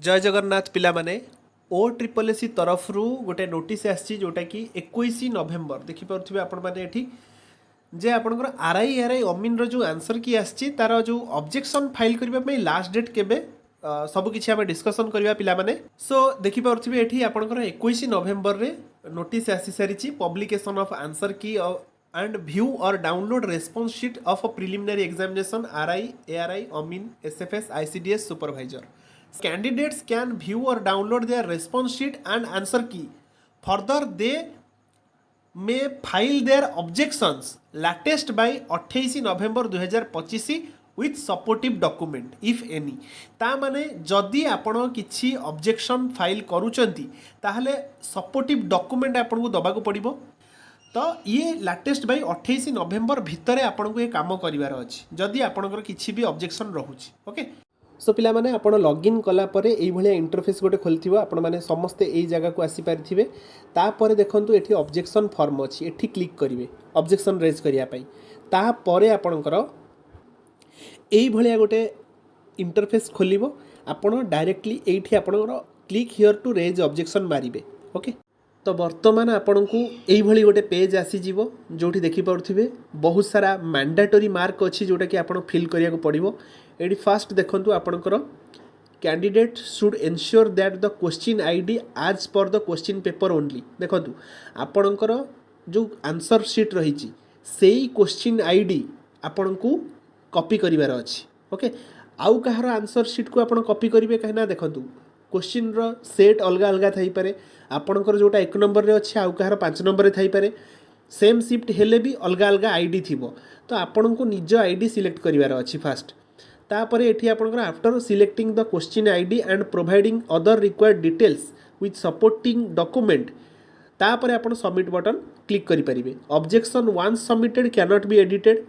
जय जगन्नाथ पिला माने ओ ट्रिपल एसी तरफ गोटे नोटिस आसी जोटा कि 21 नवेम्बर देखिपे आपण मैंने ये जे आपंकर आर आई अमीन रो जो आंसर की आसी तार जो ऑब्जेक्शन फाइल करने लास्ट डेट केबे सबकि आम डिस्कसन करवा पिला माने सो देखिपे ये आपंकर 21 नवेम्बर रे नोटिस आसी सारी पब्लिकेशन ऑफ आंसर की and view or download response sheet of a preliminary examination RI, ARI, Amin, SFS, ICDS supervisor. Candidates can view or download their response sheet and answer key. Further, they may file their objections latest by 28 November 2025 with supportive document if any. ता माने जदि आपण किछि objection file करूचंती ताहले supportive document आपन को दबाको पड़िबो। तो ये लाटेस्ट बाई 28 नवेम्बर भितर आपन को ये काम करिवार अछि जदि आपनकर किछि भी ऑब्जेक्शन रहूछि। ओके सो पिला माने आपण लॉगिन कला परे एई भलिया इंटरफेस गोटे खोलथिबो आपण माने समस्ते एई जगह को आसी पारिथिबे। तापर देखंतु एठी ऑब्जेक्शन फॉर्म अछि एठी क्लिक करिवे ऑब्जेक्शन रेज करिया पई। तापर आपणकर एई भलिया गोटे इंटरफेस खोलिबो आपण डायरेक्टली एठी आपणकर click here to raise objection मारिबे। ओके तो बर्तमान आपण को यही गोटे पेज आसीज जो देखिपे बहुत सारा मैंडेटरी मार्क अच्छी जोटा कि आप फिल करिया पड़ो। ये फास्ट देखु आपणकर candidate should ensure that the question ID आज पर द क्वेश्चन पेपर ओनली। देखो आपणकर जो आंसर शीट रही से क्वेश्चन आईडी आपण को कॉपी करिवार अछि। ओके आउ कहार आंसर शीट को आप कॉपी करेंगे कहीं देखो क्वेश्चन रो सेट अलग अलग थी पारे आपणकर जोटा 1 नंबर रे अच्छे आउ कहार 5 नंबर रे थी पारे सेम शिफ्ट हेले भी अलग अलग आईडी थिबो। तो आपण को निज आईडी सिलेक्ट करिवार अछि फास्ट। तापर एठी आपणकर after selecting the question ID and providing other required details with supporting document तापर आपण सबमिट बटन क्लिक करि परिबे। Objection once submitted cannot be edited.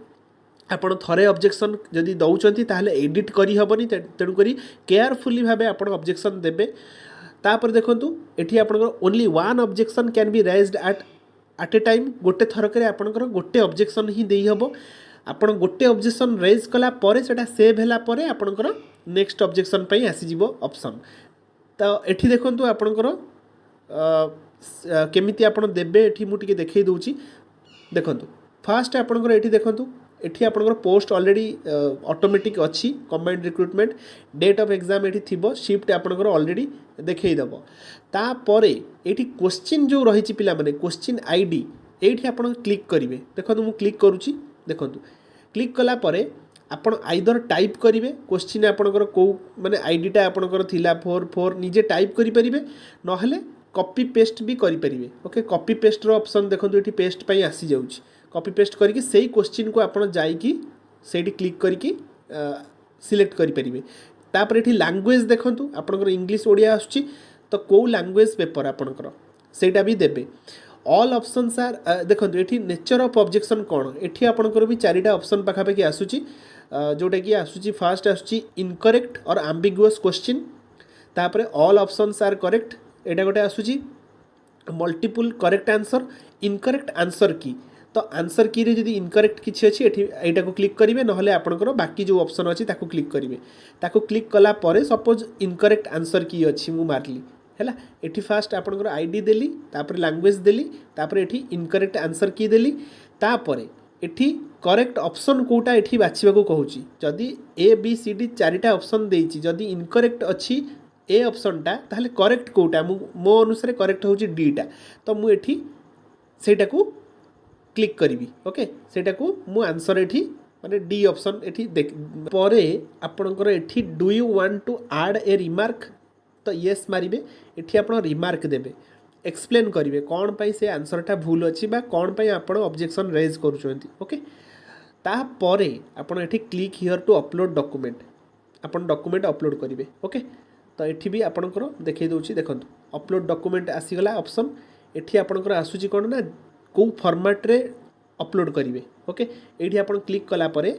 आपण थरे ऑब्जेक्शन जदि दउचंती ताहले एडिट करी हबनी तेणु करी केयरफुली भाबे आपण ऑब्जेक्शन देबे। तापर देखंतु एठी आपणकर only one objection can be raised at a time गोटे थरकरे आपणकर गोटे ऑब्जेक्शन ही देई हबो। आपण गोटे ऑब्जेक्शन रेज कला परे सेटा सेव हैला परे आपणकर नेक्स्ट ऑब्जेक्शन पई आसी जिवो ऑप्शन। तो एठी देखंतु आपणकर केमिति आपण देबे एठी मु टिके देखै दउची। देखंतु फास्ट आपणकर एठी देखंतु एठी आपणकर पोस्ट ऑलरेडी ऑटोमेटिक अच्छी combined recruitment date of exam एठी थिबो शिफ्ट आपणकर ऑलरेडी देखै दबो। तापरे एठी क्वेश्चन जो रही पिला माने क्वेश्चन आईडी एठी आपण क्लिक करिवे। देखो मु क्लिक करूची देखंतु क्लिक कला परे आपण आइदर टाइप करिवे क्वेश्चन आपणकर को माने आईडीटा आपणकर थिला 44 निजे टाइप करि परिबे नहले कॉपी पेस्ट भी करि परिबे। ओके कॉपी पेस्ट रो ऑप्शन देखंतु एठी पेस्ट पई आसी जाउची कॉपी पेस्ट करके सही क्वेश्चन को आपण जाइकी सेठी क्लिक करके सिलेक्ट करि परिबे। तापर एठी लैंग्वेज देखंतु आपणकर इंग्लिश ओडिया आछी तो को लैंग्वेज पेपर आपणकर सेटा भी देबे। ऑल ऑप्शंस आर देखंतु एठी नेचर ऑफ ऑब्जेक्शन कोन एठी आपणकर भी चारिटा ऑप्शन पाखापाखि आसुची जोटा कि आसुची फास्ट आसुची इनकरेक्ट और एम्बिगुअस क्वेश्चन। तापर ऑल ऑप्शंस आर करेक्ट एटा गोटे आसुची multiple correct answer incorrect answer की। तो आंसर की रे जदि इनकरेक्ट किछि अछि एठी एटा को क्लिक करिवे नहले आपनकर बाकी जो ऑप्शन अछि ताको क्लिक करिवे। ताको क्लिक कला परे सपोज इनकरेक्ट आंसर की अछि मु मारली हैला एठी फास्ट आपनकर आईडी देली तापर लैंग्वेज देली तापर एठी इनकरेक्ट आंसर की देली तापरे एठी करेक्ट ऑप्शन कोटा एठी बाछिबा को कहूची। जदि ए बी सी डी चारिटा ऑप्शन देइची जदि इनकरेक्ट अछि ए ऑप्शन टा ताहले करेक्ट कोटा मो अनुसार करेक्ट होची डी टा। तो मु एठी सेटा को क्लिक करी। ओके सेटा को मु आंसर एठी माने डी ऑप्शन एठी देख परे आपनकर एठी do you want to add a remark तो यस मारिबे। एठी आपण रिमार्क देबे एक्सप्लेन करिवे कोन पई से आंसरटा भूल अछि बा कोन पई आपण ऑब्जेक्शन रेज करूछंती। ओके ता परे आपण एठी click here to upload document आपण डॉक्यूमेंट अपलोड करिवे। ओके तो एठी भी आपणकर देखै दउची देखंतु अपलोड डॉक्यूमेंट आसी गला ऑप्शन एठी आपणकर आसुची कोन ना को फॉर्मेट रे अपलोड करिवे। ओके एठी आपण क्लिक कला परे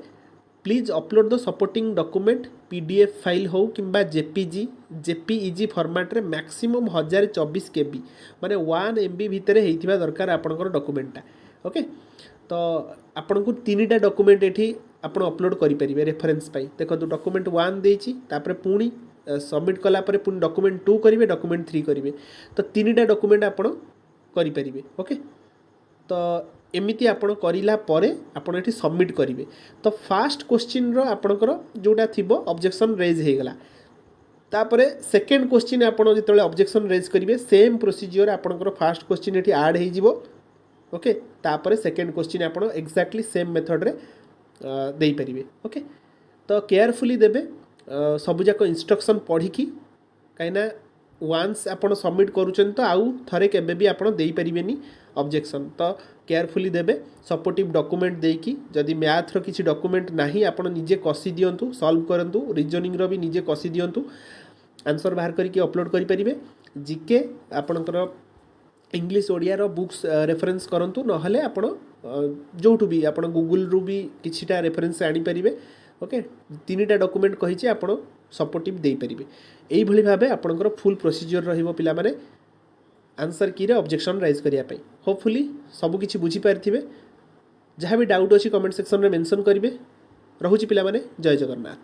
please upload the supporting document PDF file हो किंबा जेपीईजी फॉर्मेट रे मैक्सिमम 1024 केबी माने 1 एमबी भितर हेइथिबा दरकार आपणकर डॉक्यूमेंटटा। ओके तो आपण को तीनटा डॉक्यूमेंट एठी आपण अपलोड करि परिबे रेफरेंस पाई। देखो डॉक्यूमेंट 1 देइची तापर पुणी सबमिट कलापर पुणी डॉक्यूमेंट 2 करेंगे डॉक्यूमेंट 3 करेंगे तो 3टा डॉक्यूमेंट आपण करेंगे ओके तो एमती आपण करिला परे आपण एठी सबमिट करेंगे तो फास्ट क्वेश्चन रो आपणकर जोटा थिबो ऑब्जेक्शन रेज हो गला तापरे सेकेंड क्वेश्चन आपण जिते ऑब्जेक्शन रेज करेंगे सेम प्रोसीजर आपणकर फास्ट क्वेश्चन एठी ऐड हो जिवो ओके तापरे सेकेंड क्वेश्चन आपण एक्जाक्टली सेम मेथड रे दे परिबे ओके तो केयरफुली देबे सबुजाक इंस्ट्रक्शन पढ़ी कि कहीं वन्स आप सबमिट करुँच तो आउ थे के आप पारे ऑब्जेक्शन तो केयरफुली देबे सपोर्टिव डॉक्यूमेंट देकी जदि मैथ रो किसी डॉक्यूमेंट नाही आपण निजे कसी दियंतु सॉल्व करंतु रीजनिंग रो भी निजे कसी दियंतु आंसर बाहर करके अपलोड करि परिबे जीके आपणकर इंग्लिश ओडिया रो बुक्स रेफरेंस करंतु नहले आपण जोठु भी आपण गूगल रु भी किछिटा रेफरेंस आनी परिबे ओके 3टा डॉक्यूमेंट कहिछि आपण सपोर्टिव दे परिबे एई भली भाबे आपणकर फुल प्रोसीजर रहिबो पिला माने आंसर की रे ऑब्जेक्शन राइज करिया पई होपफुली सब किछि बुझी पारथिबे जहाँ भी डाउट अछि कमेंट सेक्शन रे मेंशन करिवे रहुछि पिला माने जय जगन्नाथ।